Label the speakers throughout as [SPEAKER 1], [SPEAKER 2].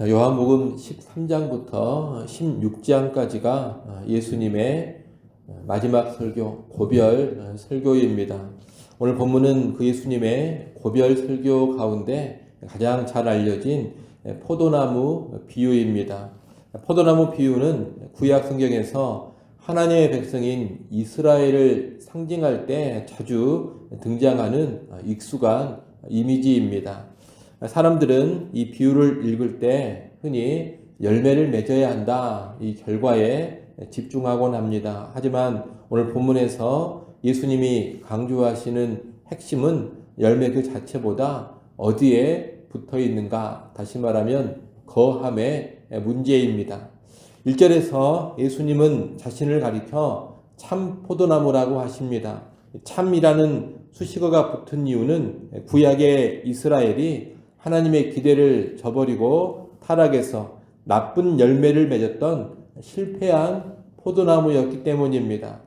[SPEAKER 1] 요한복음 13장부터 16장까지가 예수님의 마지막 설교, 고별 설교입니다. 오늘 본문은 그 예수님의 고별 설교 가운데 가장 잘 알려진 포도나무 비유입니다. 포도나무 비유는 구약 성경에서 하나님의 백성인 이스라엘을 상징할 때 자주 등장하는 익숙한 이미지입니다. 사람들은 이 비유를 읽을 때 흔히 열매를 맺어야 한다, 이 결과에 집중하곤 합니다. 하지만 오늘 본문에서 예수님이 강조하시는 핵심은 열매 그 자체보다 어디에 붙어 있는가, 다시 말하면 거함의 문제입니다. 1절에서 예수님은 자신을 가리켜 참 포도나무라고 하십니다. 참이라는 수식어가 붙은 이유는 구약의 이스라엘이 하나님의 기대를 저버리고 타락해서 나쁜 열매를 맺었던 실패한 포도나무였기 때문입니다.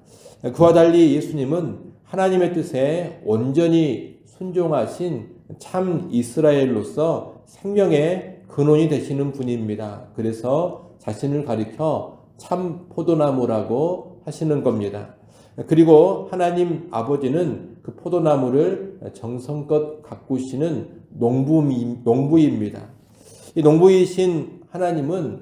[SPEAKER 1] 그와 달리 예수님은 하나님의 뜻에 온전히 순종하신 참 이스라엘로서 생명의 근원이 되시는 분입니다. 그래서 자신을 가리켜 참 포도나무라고 하시는 겁니다. 그리고 하나님 아버지는 그 포도나무를 정성껏 가꾸시는 농부입니다. 이 농부이신 하나님은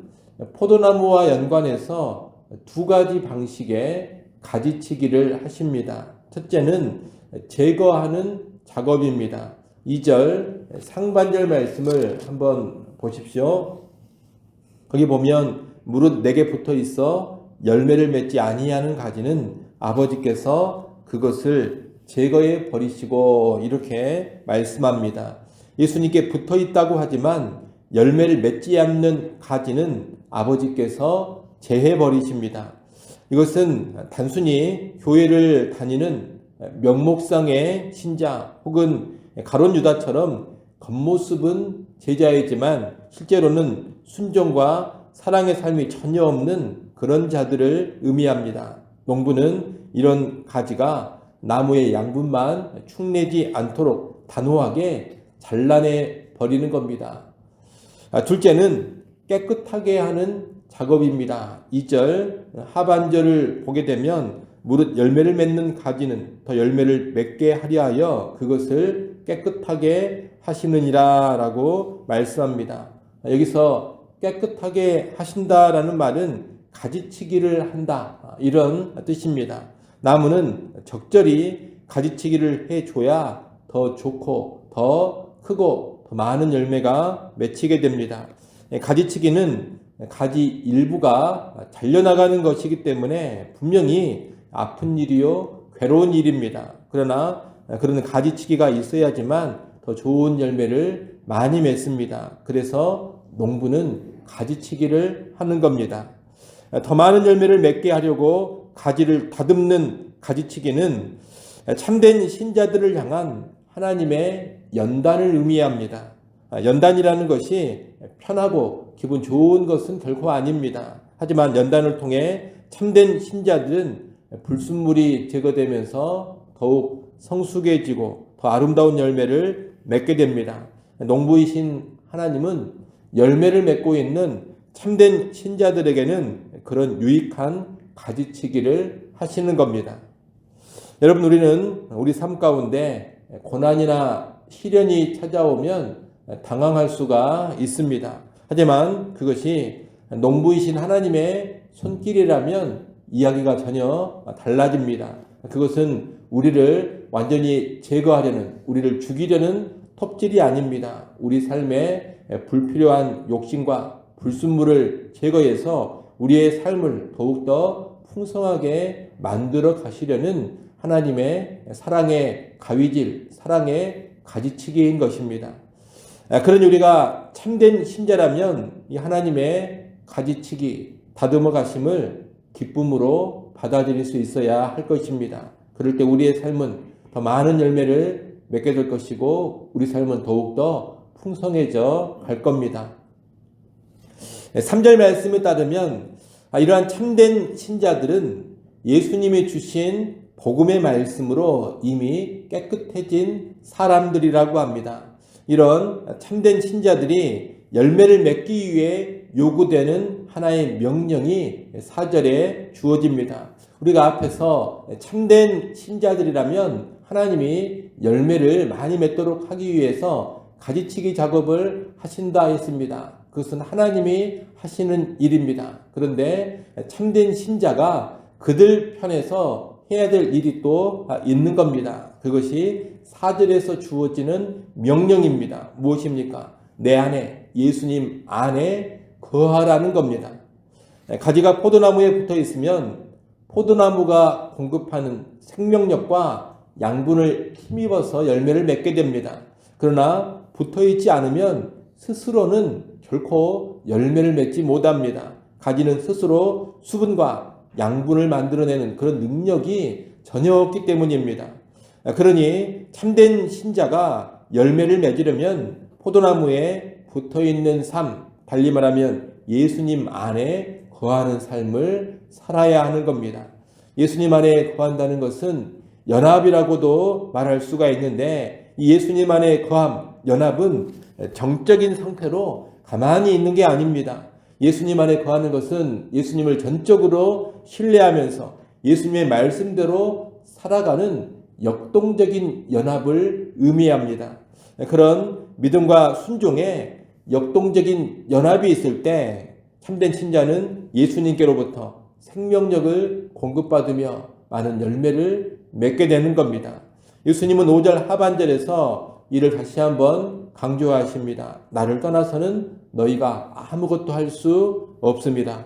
[SPEAKER 1] 포도나무와 연관해서 두 가지 방식의 가지치기를 하십니다. 첫째는 제거하는 작업입니다. 2절 상반절 말씀을 한번 보십시오. 거기 보면 무릇 내게 붙어 있어 열매를 맺지 아니하는 가지는 아버지께서 그것을 제거해 버리시고, 이렇게 말씀합니다. 예수님께 붙어 있다고 하지만 열매를 맺지 않는 가지는 아버지께서 제해 버리십니다. 이것은 단순히 교회를 다니는 명목상의 신자 혹은 가룟 유다처럼 겉모습은 제자이지만 실제로는 순종과 사랑의 삶이 전혀 없는 그런 자들을 의미합니다. 농부는 이런 가지가 나무의 양분만 축내지 않도록 단호하게 잘라내 버리는 겁니다. 둘째는 깨끗하게 하는 작업입니다. 2절 하반절을 보게 되면 무릇 열매를 맺는 가지는 더 열매를 맺게 하려 하여 그것을 깨끗하게 하시느니라 라고 말씀합니다. 여기서 깨끗하게 하신다라는 말은 가지치기를 한다, 이런 뜻입니다. 나무는 적절히 가지치기를 해줘야 더 좋고 더 크고 더 많은 열매가 맺히게 됩니다. 가지치기는 가지 일부가 잘려나가는 것이기 때문에 분명히 아픈 일이요 괴로운 일입니다. 그러나 그런 가지치기가 있어야지만 더 좋은 열매를 많이 맺습니다. 그래서 농부는 가지치기를 하는 겁니다. 더 많은 열매를 맺게 하려고 가지를 다듬는 가지치기는 참된 신자들을 향한 하나님의 연단을 의미합니다. 연단이라는 것이 편하고 기분 좋은 것은 결코 아닙니다. 하지만 연단을 통해 참된 신자들은 불순물이 제거되면서 더욱 성숙해지고 더 아름다운 열매를 맺게 됩니다. 농부이신 하나님은 열매를 맺고 있는 참된 신자들에게는 그런 유익한 가지치기를 하시는 겁니다. 여러분, 우리는 우리 삶 가운데 고난이나 시련이 찾아오면 당황할 수가 있습니다. 하지만 그것이 농부이신 하나님의 손길이라면 이야기가 전혀 달라집니다. 그것은 우리를 완전히 제거하려는, 우리를 죽이려는 톱질이 아닙니다. 우리 삶에 불필요한 욕심과 불순물을 제거해서 우리의 삶을 더욱더 풍성하게 만들어 가시려는 하나님의 사랑의 가위질, 사랑의 가지치기인 것입니다. 그러니 우리가 참된 신자라면 이 하나님의 가지치기, 다듬어 가심을 기쁨으로 받아들일 수 있어야 할 것입니다. 그럴 때 우리의 삶은 더 많은 열매를 맺게 될 것이고 우리 삶은 더욱더 풍성해져 갈 겁니다. 3절 말씀에 따르면 이러한 참된 신자들은 예수님이 주신 복음의 말씀으로 이미 깨끗해진 사람들이라고 합니다. 이런 참된 신자들이 열매를 맺기 위해 요구되는 하나의 명령이 4절에 주어집니다. 우리가 앞에서 참된 신자들이라면 하나님이 열매를 많이 맺도록 하기 위해서 가지치기 작업을 하신다 했습니다. 그것은 하나님이 하시는 일입니다. 그런데 참된 신자가 그들 편에서 해야 될 일이 또 있는 겁니다. 그것이 4절에서 주어지는 명령입니다. 무엇입니까? 내 안에, 예수님 안에 거하라는 겁니다. 가지가 포도나무에 붙어 있으면 포도나무가 공급하는 생명력과 양분을 힘입어서 열매를 맺게 됩니다. 그러나 붙어 있지 않으면 스스로는 결코 열매를 맺지 못합니다. 가지는 스스로 수분과 양분을 만들어내는 그런 능력이 전혀 없기 때문입니다. 그러니 참된 신자가 열매를 맺으려면 포도나무에 붙어있는 삶, 달리 말하면 예수님 안에 거하는 삶을 살아야 하는 겁니다. 예수님 안에 거한다는 것은 연합이라고도 말할 수가 있는데, 이 예수님 안에 거함, 연합은 정적인 상태로 가만히 있는 게 아닙니다. 예수님 안에 거하는 것은 예수님을 전적으로 신뢰하면서 예수님의 말씀대로 살아가는 역동적인 연합을 의미합니다. 그런 믿음과 순종에 역동적인 연합이 있을 때 참된 신자는 예수님께로부터 생명력을 공급받으며 많은 열매를 맺게 되는 겁니다. 예수님은 5절 하반절에서 이를 다시 한번 강조하십니다. 나를 떠나서는 너희가 아무것도 할 수 없습니다.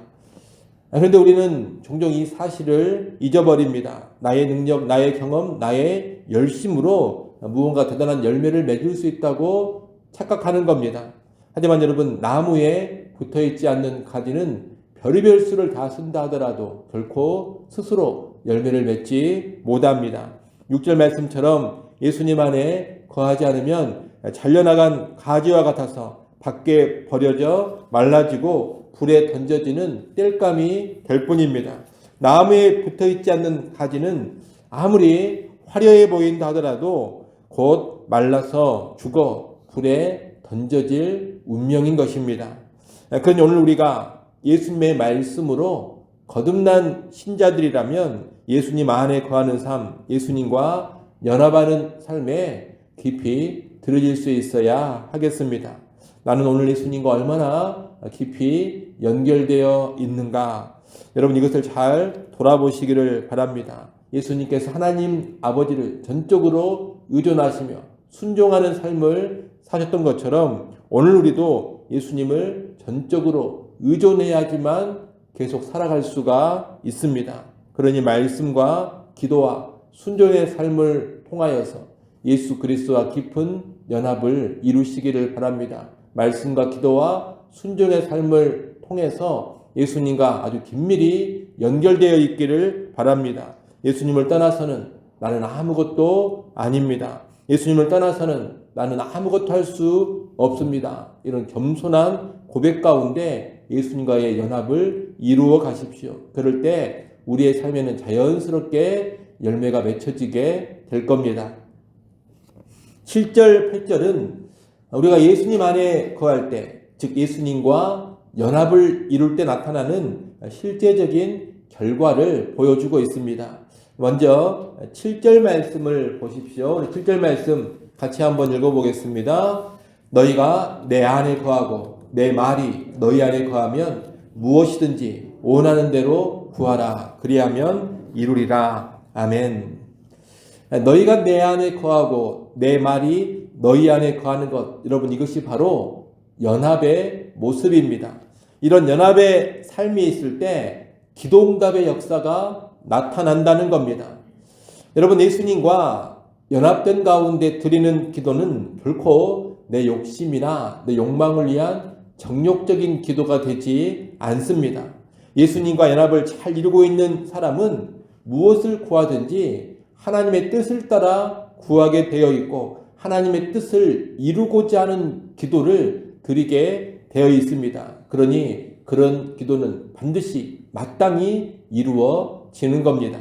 [SPEAKER 1] 그런데 우리는 종종 이 사실을 잊어버립니다. 나의 능력, 나의 경험, 나의 열심으로 무언가 대단한 열매를 맺을 수 있다고 착각하는 겁니다. 하지만 여러분, 나무에 붙어있지 않는 가지는 별의별 수를 다 쓴다 하더라도 결코 스스로 열매를 맺지 못합니다. 6절 말씀처럼 예수님 안에 거하지 않으면 잘려나간 가지와 같아서 밖에 버려져 말라지고 불에 던져지는 땔감이 될 뿐입니다. 나무에 붙어있지 않는 가지는 아무리 화려해 보인다 하더라도 곧 말라서 죽어 불에 던져질 운명인 것입니다. 그러니 오늘 우리가 예수님의 말씀으로 거듭난 신자들이라면 예수님 안에 거하는 삶, 예수님과 연합하는 삶에 깊이 들어질 수 있어야 하겠습니다. 나는 오늘 예수님과 얼마나 깊이 연결되어 있는가? 여러분, 이것을 잘 돌아보시기를 바랍니다. 예수님께서 하나님 아버지를 전적으로 의존하시며 순종하는 삶을 사셨던 것처럼 오늘 우리도 예수님을 전적으로 의존해야지만 계속 살아갈 수가 있습니다. 그러니 말씀과 기도와 순종의 삶을 통하여서 예수 그리스도와 깊은 연합을 이루시기를 바랍니다. 말씀과 기도와 순종의 삶을 통해서 예수님과 아주 긴밀히 연결되어 있기를 바랍니다. 예수님을 떠나서는 나는 아무것도 아닙니다. 예수님을 떠나서는 나는 아무것도 할 수 없습니다. 이런 겸손한 고백 가운데 예수님과의 연합을 이루어 가십시오. 그럴 때 우리의 삶에는 자연스럽게 열매가 맺혀지게 될 겁니다. 7절, 8절은 우리가 예수님 안에 거할 때, 즉 예수님과 연합을 이룰 때 나타나는 실제적인 결과를 보여주고 있습니다. 먼저 7절 말씀을 보십시오. 7절 말씀 같이 한번 읽어보겠습니다. 너희가 내 안에 거하고 내 말이 너희 안에 거하면 무엇이든지 원하는 대로 구하라. 그리하면 이루리라. 아멘. 너희가 내 안에 거하고 내 말이 너희 안에 거하는 것, 여러분, 이것이 바로 연합의 모습입니다. 이런 연합의 삶이 있을 때 기도응답의 역사가 나타난다는 겁니다. 여러분, 예수님과 연합된 가운데 드리는 기도는 결코 내 욕심이나 내 욕망을 위한 정욕적인 기도가 되지 않습니다. 예수님과 연합을 잘 이루고 있는 사람은 무엇을 구하든지 하나님의 뜻을 따라 구하게 되어 있고 하나님의 뜻을 이루고자 하는 기도를 드리게 되어 있습니다. 그러니 그런 기도는 반드시 마땅히 이루어지는 겁니다.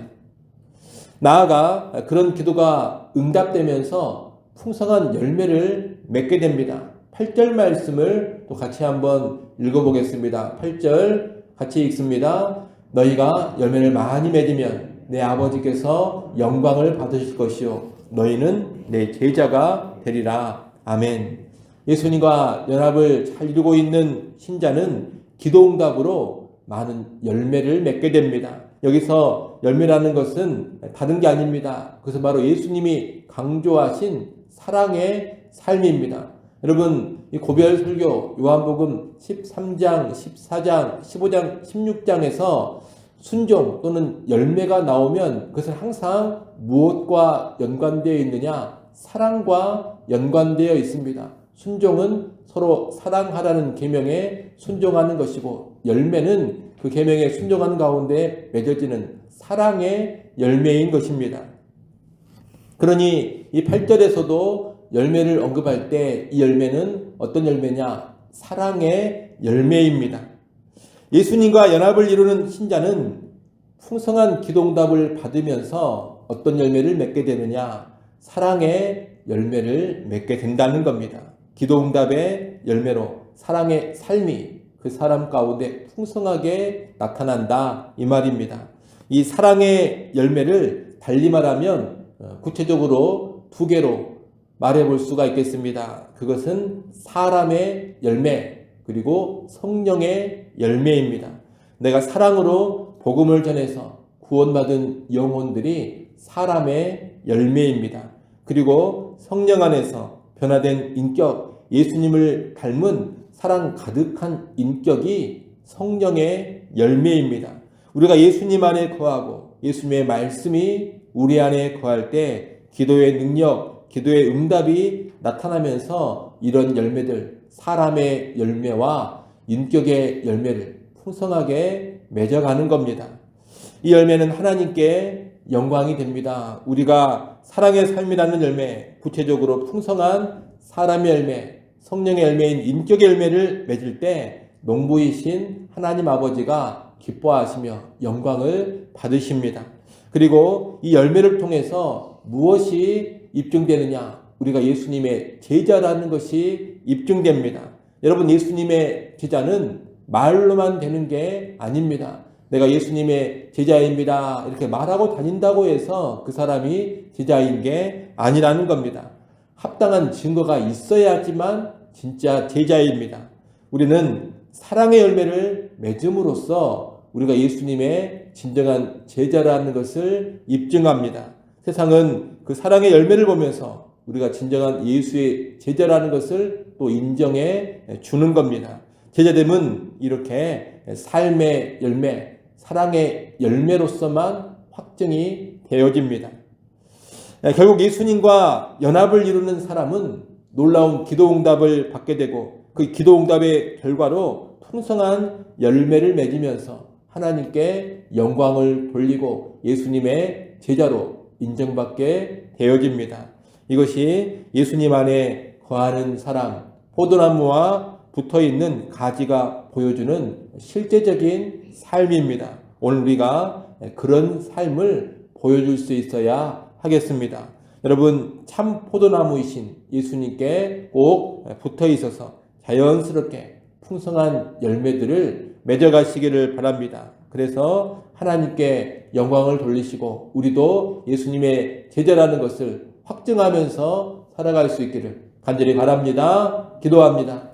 [SPEAKER 1] 나아가 그런 기도가 응답되면서 풍성한 열매를 맺게 됩니다. 8절 말씀을 또 같이 한번 읽어보겠습니다. 8절 같이 읽습니다. 너희가 열매를 많이 맺으면 내 아버지께서 영광을 받으실 것이요 너희는 내 제자가 되리라. 아멘. 예수님과 연합을 잘 이루고 있는 신자는 기도응답으로 많은 열매를 맺게 됩니다. 여기서 열매라는 것은 다른 게 아닙니다. 그것은 바로 예수님이 강조하신 사랑의 삶입니다. 여러분, 이 고별 설교 요한복음 13장, 14장, 15장, 16장에서 순종 또는 열매가 나오면 그것은 항상 무엇과 연관되어 있느냐? 사랑과 연관되어 있습니다. 순종은 서로 사랑하라는 계명에 순종하는 것이고 열매는 그 계명에 순종하는 가운데 맺어지는 사랑의 열매인 것입니다. 그러니 이 8절에서도 열매를 언급할 때 이 열매는 어떤 열매냐? 사랑의 열매입니다. 예수님과 연합을 이루는 신자는 풍성한 기도응답을 받으면서 어떤 열매를 맺게 되느냐? 사랑의 열매를 맺게 된다는 겁니다. 기도응답의 열매로 사랑의 삶이 그 사람 가운데 풍성하게 나타난다 이 말입니다. 이 사랑의 열매를 달리 말하면 구체적으로 두 개로 말해볼 수가 있겠습니다. 그것은 사람의 열매 그리고 성령의 열매입니다. 내가 사랑으로 복음을 전해서 구원받은 영혼들이 사람의 열매입니다. 그리고 성령 안에서 변화된 인격, 예수님을 닮은 사랑 가득한 인격이 성령의 열매입니다. 우리가 예수님 안에 거하고 예수님의 말씀이 우리 안에 거할 때 기도의 능력, 기도의 응답이 나타나면서 이런 열매들, 사람의 열매와 인격의 열매를 풍성하게 맺어가는 겁니다. 이 열매는 하나님께 영광이 됩니다. 우리가 사랑의 삶이라는 열매, 구체적으로 풍성한 사람의 열매, 성령의 열매인 인격의 열매를 맺을 때 농부이신 하나님 아버지가 기뻐하시며 영광을 받으십니다. 그리고 이 열매를 통해서 무엇이 입증되느냐? 우리가 예수님의 제자라는 것이 입증됩니다. 여러분, 예수님의 제자는 말로만 되는 게 아닙니다. 내가 예수님의 제자입니다. 이렇게 말하고 다닌다고 해서 그 사람이 제자인 게 아니라는 겁니다. 합당한 증거가 있어야지만 진짜 제자입니다. 우리는 사랑의 열매를 맺음으로써 우리가 예수님의 진정한 제자라는 것을 입증합니다. 세상은 그 사랑의 열매를 보면서 우리가 진정한 예수의 제자라는 것을 또 인정해 주는 겁니다. 제자됨은 이렇게 삶의 열매, 사랑의 열매로서만 확증이 되어집니다. 결국 예수님과 연합을 이루는 사람은 놀라운 기도응답을 받게 되고 그 기도응답의 결과로 풍성한 열매를 맺으면서 하나님께 영광을 돌리고 예수님의 제자로 인정받게 되어집니다. 이것이 예수님 안에 거하는 사람, 포도나무와 붙어있는 가지가 보여주는 실제적인 삶입니다. 오늘 우리가 그런 삶을 보여줄 수 있어야 하겠습니다. 여러분, 참 포도나무이신 예수님께 꼭 붙어 있어서 자연스럽게 풍성한 열매들을 맺어가시기를 바랍니다. 그래서 하나님께 영광을 돌리시고 우리도 예수님의 제자라는 것을 확증하면서 살아갈 수 있기를 간절히 바랍니다. 기도합니다.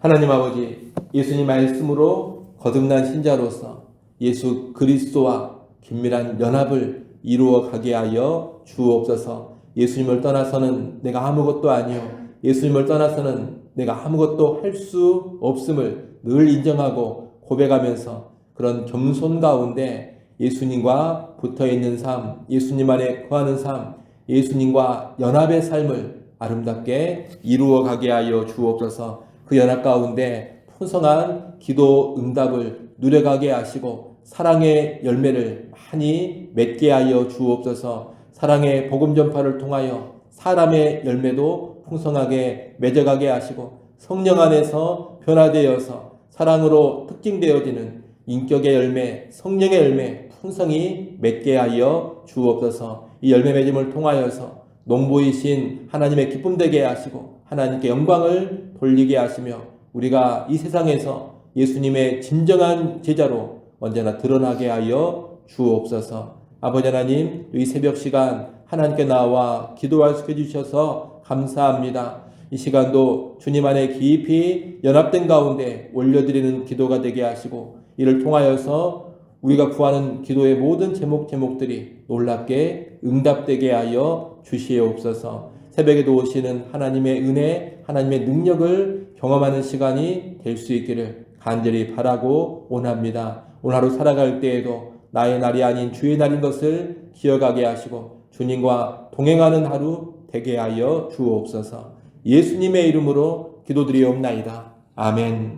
[SPEAKER 1] 하나님 아버지, 예수님 말씀으로 거듭난 신자로서 예수 그리스도와 긴밀한 연합을 이루어 가게 하여 주옵소서. 예수님을 떠나서는 내가 아무것도 아니요, 예수님을 떠나서는 내가 아무것도 할 수 없음을 늘 인정하고 고백하면서 그런 겸손 가운데 예수님과 붙어있는 삶, 예수님 안에 거하는 삶, 예수님과 연합의 삶을 아름답게 이루어 가게 하여 주옵소서. 그 연합 가운데 풍성한 기도 응답을 누려가게 하시고 사랑의 열매를 많이 맺게 하여 주옵소서. 사랑의 복음 전파를 통하여 사람의 열매도 풍성하게 맺어가게 하시고 성령 안에서 변화되어서 사랑으로 특징되어지는 인격의 열매, 성령의 열매 풍성히 맺게 하여 주옵소서. 이 열매 맺음을 통하여서 농부이신 하나님의 기쁨 되게 하시고 하나님께 영광을 돌리게 하시며 우리가 이 세상에서 예수님의 진정한 제자로 언제나 드러나게 하여 주옵소서. 아버지 하나님, 이 새벽 시간 하나님께 나와 기도할 수 해주셔서 감사합니다. 이 시간도 주님 안에 깊이 연합된 가운데 올려드리는 기도가 되게 하시고 이를 통하여서 우리가 구하는 기도의 모든 제목들이 놀랍게 응답되게 하여 주시옵소서. 새벽에도 오시는 하나님의 은혜, 하나님의 능력을 경험하는 시간이 될 수 있기를 간절히 바라고 원합니다. 오늘 하루 살아갈 때에도 나의 날이 아닌 주의 날인 것을 기억하게 하시고 주님과 동행하는 하루 되게 하여 주옵소서. 예수님의 이름으로 기도드리옵나이다. 아멘.